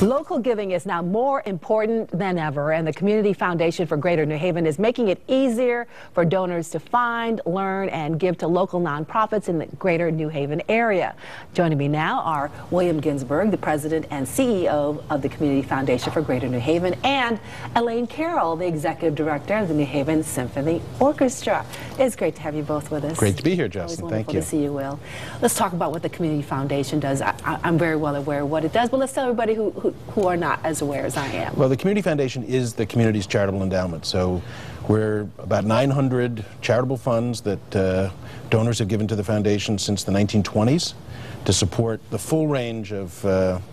Local giving is now more important than ever, and the Community Foundation for Greater New Haven is making it easier for donors to find, learn, and give to local nonprofits in the Greater New Haven area. Joining me now are William Ginsburg, the President and CEO of the Community Foundation for Greater New Haven, and Elaine Carroll, the Executive Director of the New Haven Symphony Orchestra. It's great to have you both with us. Great to be here, Justin. Thank you. To see you, Will. Let's talk about what the Community Foundation does. I'm very well aware of what it does, but let's tell everybody who are not as aware as I am. Well, the Community Foundation is the community's charitable endowment. So we're about 900 charitable funds that donors have given to the foundation since the 1920s to support the full range of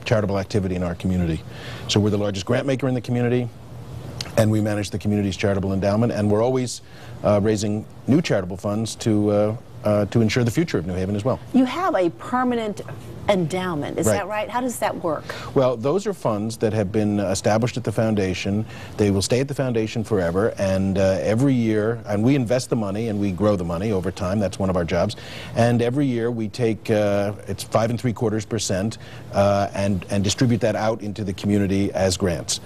charitable activity in our community. So we're the largest grant maker in the community, and we manage the community's charitable endowment, and we're always raising new charitable funds to ensure the future of New Haven as well. You have a permanent endowment, is Right. that right? How does that work? Well, those are funds that have been established at the foundation. They will stay at the foundation forever, and every year, and we invest the money and we grow the money over time. That's one of our jobs. And every year we take, it's 5 3/4%, and distribute that out into the community as grants.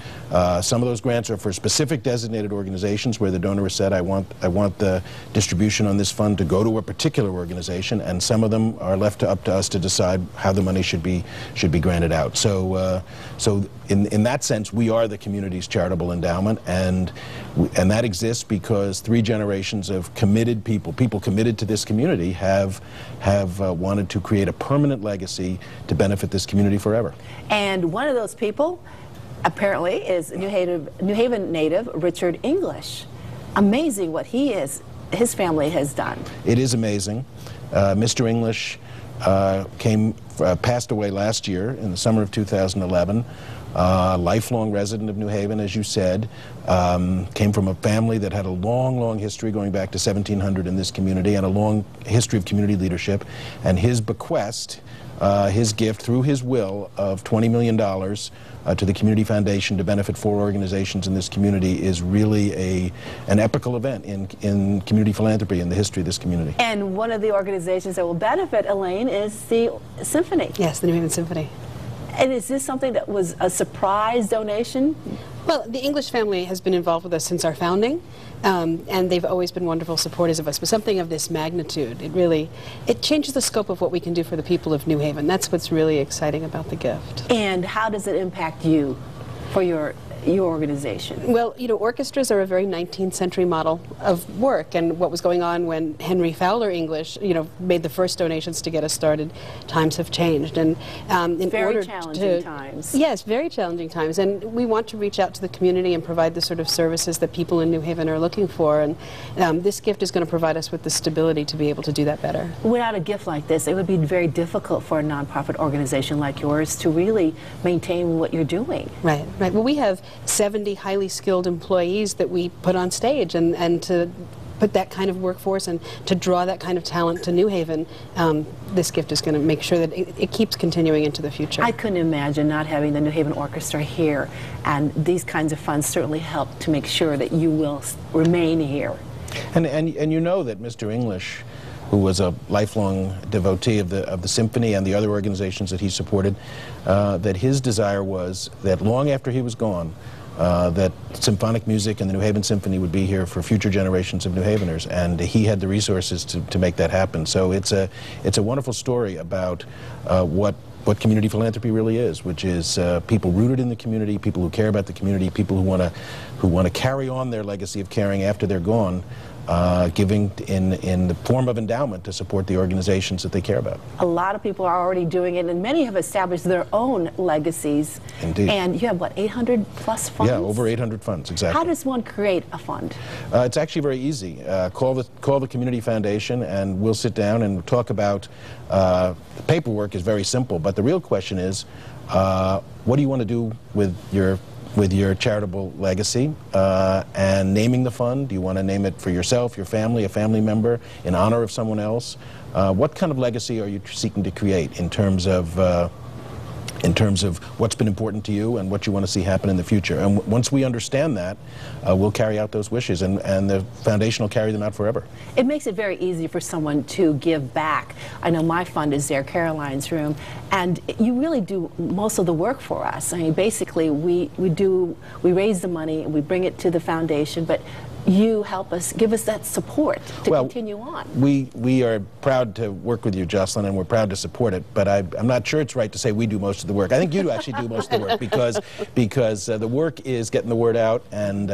Some of those grants are for specific designated organizations where the donor has said, I want the distribution on this fund to go to a particular organization, and some of them are left up to us to decide how the money should be granted out. So, in that sense, we are the community's charitable endowment, and that exists because 3 generations of committed people committed to this community, have wanted to create a permanent legacy to benefit this community forever. And one of those people, apparently, is New Haven native Richard English. Amazing what his family has done. It is amazing. Mr. English passed away last year in the summer of 2011. Lifelong resident of New Haven, as you said, came from a family that had a long history going back to 1700 in this community, and a long history of community leadership. And his bequest, his gift through his will of $20 million to the Community Foundation to benefit 4 organizations in this community is really an epical event in community philanthropy in the history of this community. And one of the organizations that will benefit, Elaine, is the Symphony. Yes, the New Haven Symphony. And is this something that was a surprise donation? Well, the English family has been involved with us since our founding, and they've always been wonderful supporters of us. But something of this magnitude, it changes the scope of what we can do for the people of New Haven. That's what's really exciting about the gift. And how does it impact you for your organization? Well, orchestras are a very 19th century model of work, and what was going on when Henry Fowler English, made the first donations to get us started, times have changed. And very challenging times. Yes, very challenging times, and we want to reach out to the community and provide the sort of services that people in New Haven are looking for, and this gift is going to provide us with the stability to be able to do that better. Without a gift like this, it would be very difficult for a nonprofit organization like yours to really maintain what you're doing. Right. Well, we have 70 highly skilled employees that we put on stage, and to put that kind of workforce and to draw that kind of talent to New Haven, this gift is going to make sure that it keeps continuing into the future. I couldn't imagine not having the New Haven Orchestra here, and these kinds of funds certainly help to make sure that you will remain here. And you know that Mr. English, who was a lifelong devotee of the symphony and the other organizations that he supported, that his desire was that long after he was gone, that symphonic music and the New Haven Symphony would be here for future generations of New Haveners, and he had the resources to make that happen. So it's a wonderful story about what community philanthropy really is, which is people rooted in the community, people who care about the community, people who want to carry on their legacy of caring after they're gone, giving in the form of endowment to support the organizations that they care about. A lot of people are already doing it, and many have established their own legacies. Indeed. And you have, what, 800 plus funds? Yeah, over 800 funds, exactly. How does one create a fund? It's actually very easy. Call the Community Foundation, and we'll sit down and talk about, the paperwork is very simple, but the real question is, what do you want to do with your charitable legacy, and naming the fund? Do you want to name it for yourself, your family, a family member, in honor of someone else? What kind of legacy are you seeking to create in terms of in terms of what's been important to you and what you want to see happen in the future. And once we understand that, we'll carry out those wishes, and the foundation will carry them out forever. It makes it very easy for someone to give back. I know my fund is there, Caroline's Room, and you really do most of the work for us. I mean, basically, we raise the money and we bring it to the foundation, but you help us, give us that support to continue on. We are proud to work with you, Jocelyn, and we're proud to support it, but I'm not sure it's right to say we do most of the work. I think you actually do most of the work, because the work is getting the word out and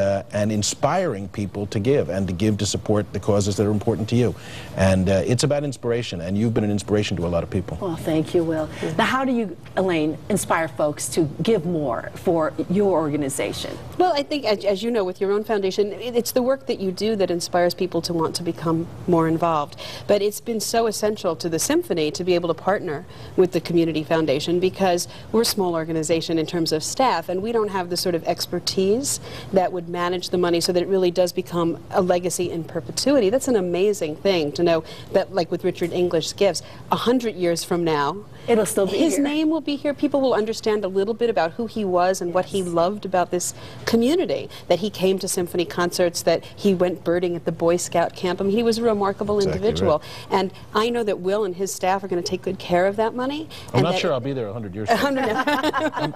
inspiring people to give, and to support the causes that are important to you. And it's about inspiration, and you've been an inspiration to a lot of people. Well, thank you, Will. Now, how do you, Elaine, inspire folks to give more for your organization? Well, I think, as you know, with your own foundation, it's the work that you do that inspires people to want to become more involved. But it's been so essential to the Symphony to be able to partner with the Community Foundation, because we're a small organization in terms of staff, and we don't have the sort of expertise that would manage the money so that it really does become a legacy in perpetuity. That's an amazing thing to know that, like with Richard English's gifts, 100 years from now, it'll still be his here. name will be here. People will understand a little bit about who he was and what he loved about this community, that he came to symphony concerts, that he went birding at the Boy Scout camp. I mean, he was a remarkable individual. Right. And I know that Will and his staff are going to take good care of that money. I'm not sure I'll be there 100 years from now.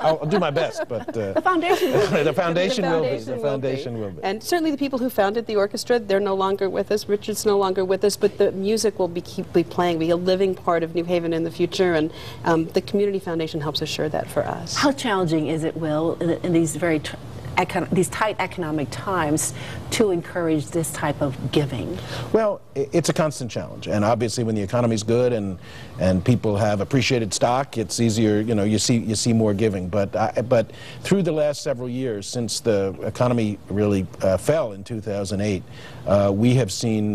I'll do my best, but the foundation will be. The foundation will be. The foundation will be. And certainly the people who founded the orchestra, they're no longer with us. Richard's no longer with us, but the music will keep playing, be a living part of New Haven in the future, and the Community Foundation helps assure that for us. How challenging is it, Will, in these very these tight economic times, to encourage this type of giving? Well, it's a constant challenge, and obviously when the economy's good and people have appreciated stock, it's easier. You know, you see more giving. But through the last several years, since the economy really fell in 2008, we've seen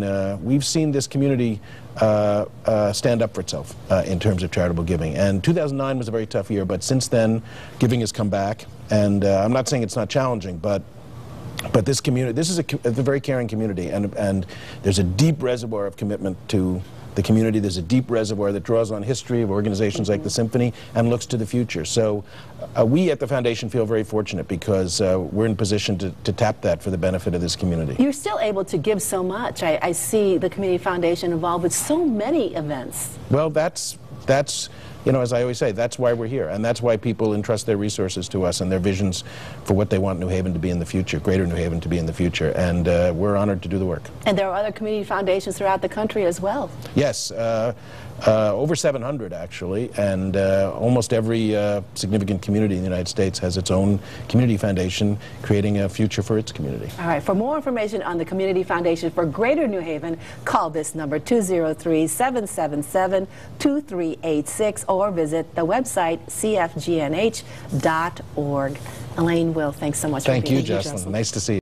this community stand up for itself in terms of charitable giving. And 2009 was a very tough year, but since then, giving has come back. And I'm not saying it's not challenging, but this community, this is a very caring community, and there's a deep reservoir of commitment to the community. There's a deep reservoir that draws on history of organizations like the Symphony and looks to the future. So we at the foundation feel very fortunate, because we're in position to tap that for the benefit of this community. You're still able to give so much. I see the Community Foundation involved with so many events. Well, that's you know, as I always say, that's why we're here, and that's why people entrust their resources to us and their visions for what they want New Haven to be in the future, Greater New Haven to be in the future, and we're honored to do the work. And there are other community foundations throughout the country as well. Yes, over 700 actually, and almost every significant community in the United States has its own community foundation creating a future for its community. All right, for more information on the Community Foundation for Greater New Haven, call this number 203-777-2386 or visit the website cfgnh.org. Elaine, Will, thanks so much for being here. Thank you, Jocelyn. Nice to see you.